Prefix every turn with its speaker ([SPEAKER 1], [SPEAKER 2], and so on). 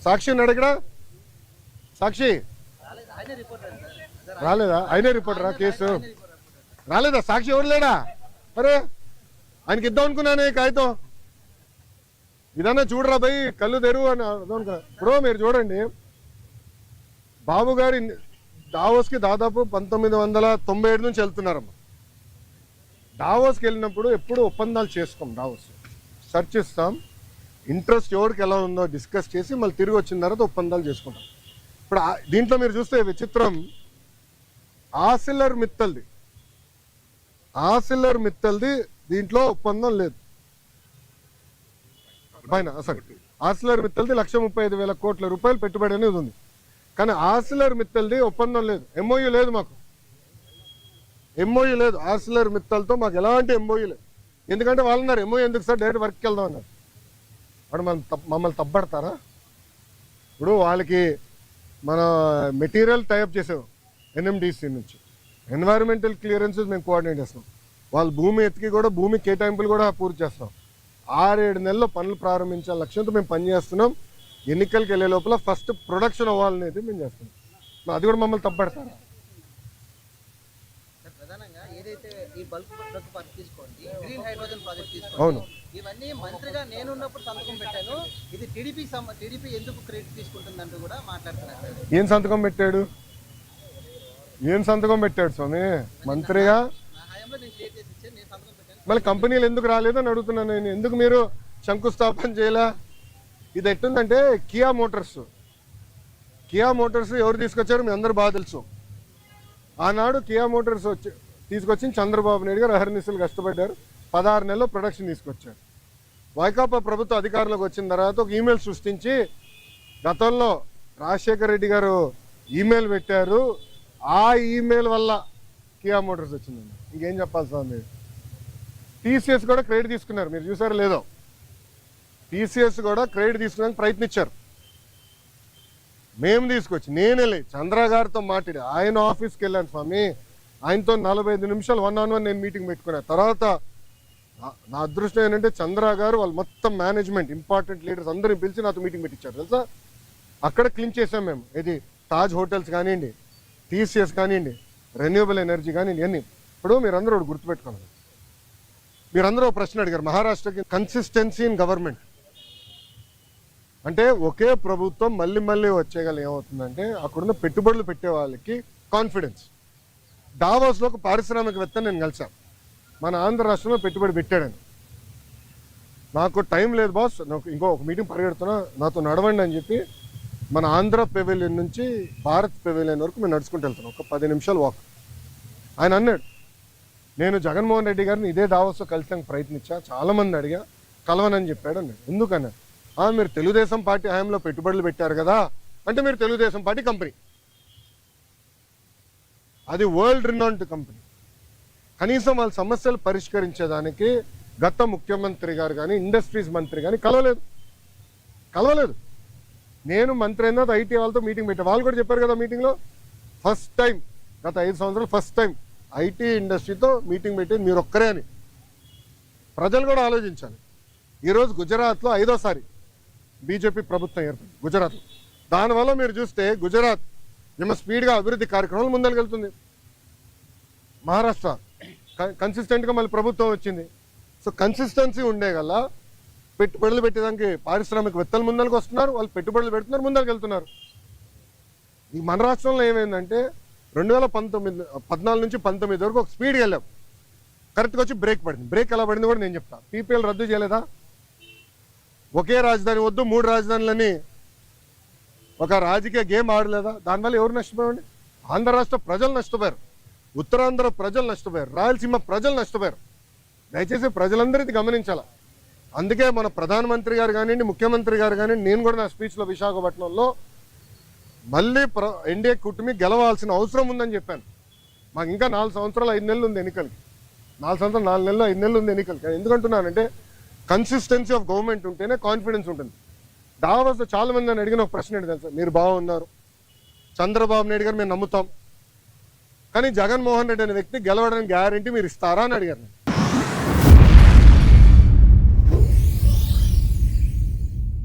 [SPEAKER 1] సాక్షి ఉన్నాడు ఇక్కడ, సాక్షి రాలేదా? ఆయనే రిపోర్టరా కేసు రాలేదా? సాక్షి ఎవరు లేడా? అరే ఆయనకి ఇద్దాం అనుకున్నానే కాగితం, ఇదన్నా చూడరా భయ్ కళ్ళు తెరువు అని అర్థం అనుకున్నా. ఇప్పుడు మీరు చూడండి, బాబు గారి దావోస్కి దాదాపు 1997 నుంచి వెళ్తున్నారమ్మా. దావోస్కి వెళ్ళినప్పుడు ఎప్పుడు ఒప్పందాలు చేసుకోం, దావోస్ సెర్చ్ ఇస్తాం, ఇంట్రెస్ట్ ఎవరికి ఎలా ఉందో డిస్కస్ చేసి మళ్ళీ తిరిగి వచ్చిన తర్వాత ఒప్పందాలు చేసుకుంటాం. ఇప్పుడు దీంట్లో మీరు చూస్తే విచిత్రం, ఆసిల్లర్ మిత్తల్ది దీంట్లో ఒప్పందం లేదు పైన. అసలు ఆసిల్లర్ మిత్తల్ది 1,35,000 కోట్ల రూపాయలు పెట్టుబడి అనేది ఉంది, కానీ ఆసిల్లర్ మిత్తల్ది ఒప్పందం లేదు, ఎంఓయూ లేదు, మాకు ఎంఓయూ లేదు. ఆసిల్లర్ మిత్తల్తో మాకు ఎలాంటి ఎంఓయూ లేదు. ఎందుకంటే వాళ్ళు అన్నారు ఎంఓయూ ఎందుకు సార్, డైరెక్ట్ వర్క్కి వెళ్దాం అన్నారు. వాడు మమ్మల్ని తప్పడతారా? ఇప్పుడు వాళ్ళకి మన మెటీరియల్ టైప్ చేసాం ఎన్ఎండిసి నుంచి, ఎన్వైరన్మెంటల్ క్లియరెన్సెస్ మేము కోఆర్డినేట్ చేస్తాం, వాళ్ళు భూమి ఎత్తికి కూడా భూమి కేటాయింపులు కూడా పూర్తి చేస్తాం. 6-7 నెలల్లో పనులు ప్రారంభించాల లక్ష్యంతో మేము పనిచేస్తున్నాం. ఎన్నికలకి వెళ్ళే లోపల ఫస్ట్ ప్రొడక్షన్ అవ్వాలనేది మేము చేస్తున్నాం. అది కూడా మమ్మల్ని తప్పడతారా? అవును,
[SPEAKER 2] ఇవన్నీ మంత్రిగా నేనున్నప్పుడు సంతకం పెట్టాను, ఇది టీడీపీ ఎందుకు క్రెడిట్ తీసుకుంటుందంటూ కూడా మాట్లాడుతున్నారు.
[SPEAKER 1] ఏం సంతకం పెట్టాడు స్వామి మంత్రిగా? మళ్ళీ కంపెనీలు ఎందుకు రాలేదని అడుగుతున్నాను నేను. ఎందుకు మీరు శంకుస్థాపన చేయలే? ఇది ఎట్టుందంటే కియా మోటార్స్ ఎవరు తీసుకొచ్చారు మీ అందరూ బాగా తెలుసు. ఆనాడు కియా మోటార్స్ తీసుకొచ్చి చంద్రబాబు నాయుడు గారు అహర్నిశలు కష్టపడ్డారు, 16 నెలల్లో ప్రొడక్షన్ తీసుకొచ్చారు. వైకాపా ప్రభుత్వ అధికారంలోకి వచ్చిన తర్వాత ఒక ఈమెయిల్ సృష్టించి గతంలో రాజశేఖర రెడ్డి గారు ఈమెయిల్ పెట్టారు, ఆ ఈమెయిల్ వల్ల కియా మోటార్స్ వచ్చిందండి. ఇంకేం చెప్పాలి స్వామి? టీసీఎస్ కూడా క్రెడిట్ తీసుకున్నారు, మీరు చూసారో లేదో. టీసీఎస్ కూడా క్రెడిట్ తీసుకోవడానికి ప్రయత్నించారు. మేము తీసుకొచ్చి నేను వెళ్ళి చంద్ర గారితో మాట్లాడి ఆయన ఆఫీస్కి వెళ్ళాను స్వామి, ఆయనతో 45 నిమిషాలు 1-on-1 నేను మీటింగ్ పెట్టుకున్నా. తర్వాత నా అదృష్టం ఏంటంటే చంద్ర గారు వాళ్ళు మొత్తం మేనేజ్మెంట్ ఇంపార్టెంట్ లీడర్స్ అందరిని పిలిచి నాతో మీటింగ్ పెట్టించారు తెలుసా. అక్కడ క్లీన్ చేసాం మేము. ఇది తాజ్ హోటల్స్ కానివ్వండి, టీసీఎస్ కానివ్వండి, రెన్యూవబుల్ ఎనర్జీ కానివ్వండి, అన్నీ. ఇప్పుడు మీరందరూ ఒకటి గుర్తుపెట్టుకోండి, మీరందరూ ఒక ప్రశ్న అడిగారు, మహారాష్ట్రకి కన్సిస్టెన్సీ ఇన్ గవర్నమెంట్ అంటే ఒకే ప్రభుత్వం మళ్ళీ మళ్ళీ వచ్చేగల ఏమవుతుందంటే అక్కడున్న పెట్టుబడులు పెట్టే వాళ్ళకి కాన్ఫిడెన్స్. దావోస్లో ఒక పారిశ్రామికవేత్త నేను కలిసాను, మన ఆంధ్ర రాష్ట్రంలో పెట్టుబడి పెట్టాడని. నాకు టైం లేదు బాస్, నాకు ఇంకో ఒక మీటింగ్ పరిగెడుతున్నా, నాతో నడవండి అని చెప్పి మన ఆంధ్ర పెవిలియన్ నుంచి భారత్ పెవిలియన్ వరకు మేము నడుచుకుంటూ వెళ్తున్నాం, ఒక 10 నిమిషాలు వాక్. ఆయన అన్నాడు, నేను జగన్మోహన్ రెడ్డి గారిని ఇదే దావోస్లో కలిసానికి ప్రయత్నించా, చాలామంది అడిగా, కలవనని చెప్పాడు అన్నాడు. ఎందుకన్నాడు? మీరు తెలుగుదేశం పార్టీ హయాంలో పెట్టుబడులు పెట్టారు కదా అంటే, మీరు తెలుగుదేశం పార్టీ కంపెనీ, అది వరల్డ్ రినౌండ్ కంపెనీ, కనీసం వాళ్ళ సమస్యలు పరిష్కరించేదానికి గత ముఖ్యమంత్రి గారు కానీ ఇండస్ట్రీస్ మంత్రి కానీ కలవలేదు. నేను మంత్రి అయిన తర్వాత ఐటీ వాళ్ళతో మీటింగ్ పెట్టాను, వాళ్ళు కూడా చెప్పారు కదా మీటింగ్లో, ఫస్ట్ టైం గత 5 సంవత్సరాలు ఫస్ట్ టైం ఐటీ ఇండస్ట్రీతో మీటింగ్ పెట్టేది మీరు ఒక్కరే అని. ప్రజలు కూడా ఆలోచించాలి. ఈరోజు గుజరాత్లో 5వ బీజేపీ ప్రభుత్వం ఏర్పడింది గుజరాత్లో. దానివల్ల మీరు చూస్తే గుజరాత్ ఏమో స్పీడ్గా అభివృద్ధి కార్యక్రమాలు ముందరికెళ్తుంది. మహారాష్ట్ర కన్సిస్టెంట్గా మళ్ళీ ప్రభుత్వం వచ్చింది. సో కన్సిస్టెన్సీ ఉండే గల పెట్టుబడులు పెట్టేదానికి పారిశ్రామికవేత్తలు ముందరికి వస్తున్నారు, వాళ్ళు పెట్టుబడులు పెడుతున్నారు, ముందరికి వెళ్తున్నారు. ఈ మన రాష్ట్రంలో ఏమైందంటే 2014 నుంచి 19 వరకు ఒక స్పీడ్గా వెళ్ళాం, కరెక్ట్గా వచ్చి బ్రేక్ పడింది. బ్రేక్ ఎలా పడింది కూడా నేను చెప్తాను. పీపీఎల్ రద్దు చేయలేదా? ఒకే రాజధాని వద్దు 3 రాజధానులని ఒక రాజకీయ గేమ్ ఆడలేదా? దానివల్ల ఎవరు నష్టపోయారండి? ఆంధ్ర రాష్ట్ర ప్రజలు నష్టపోయారు, ఉత్తరాంధ్ర ప్రజలు నష్టపోయారు, రాయలసీమ ప్రజలు నష్టపోయారు. దయచేసి ప్రజలందరూ ఇది గమనించాల. అందుకే మన ప్రధానమంత్రి గారు కానివ్వండి, ముఖ్యమంత్రి గారు కానివ్వండి, నేను కూడా నా స్పీచ్లో విశాఖపట్నంలో మళ్ళీ ఎన్డీఏ కూటమి గెలవాల్సిన అవసరం ఉందని చెప్పాను. మాకు ఇంకా 4 సంవత్సరాలు 5 నెలలు ఉంది ఎన్నికలకి, 4 సంవత్సరాలు 4 నెలలు 5 నెలలు ఉంది ఎన్నికలకి. ఎందుకంటున్నానంటే కన్సిస్టెన్సీ ఆఫ్ గవర్నమెంట్ ఉంటేనే కాన్ఫిడెన్స్ ఉంటుంది. దావోస్లో చాలా మంది నన్ను అడిగిన ఒక ప్రశ్న ఏంటి తెలుసా, మీరు బాగున్నారు, చంద్రబాబు నాయుడు గారు మేము నమ్ముతాం, కానీ జగన్మోహన్ రెడ్డి అనే వ్యక్తి గెలవడానికి గ్యారంటీ మీరు ఇస్తారా అని అడిగారు.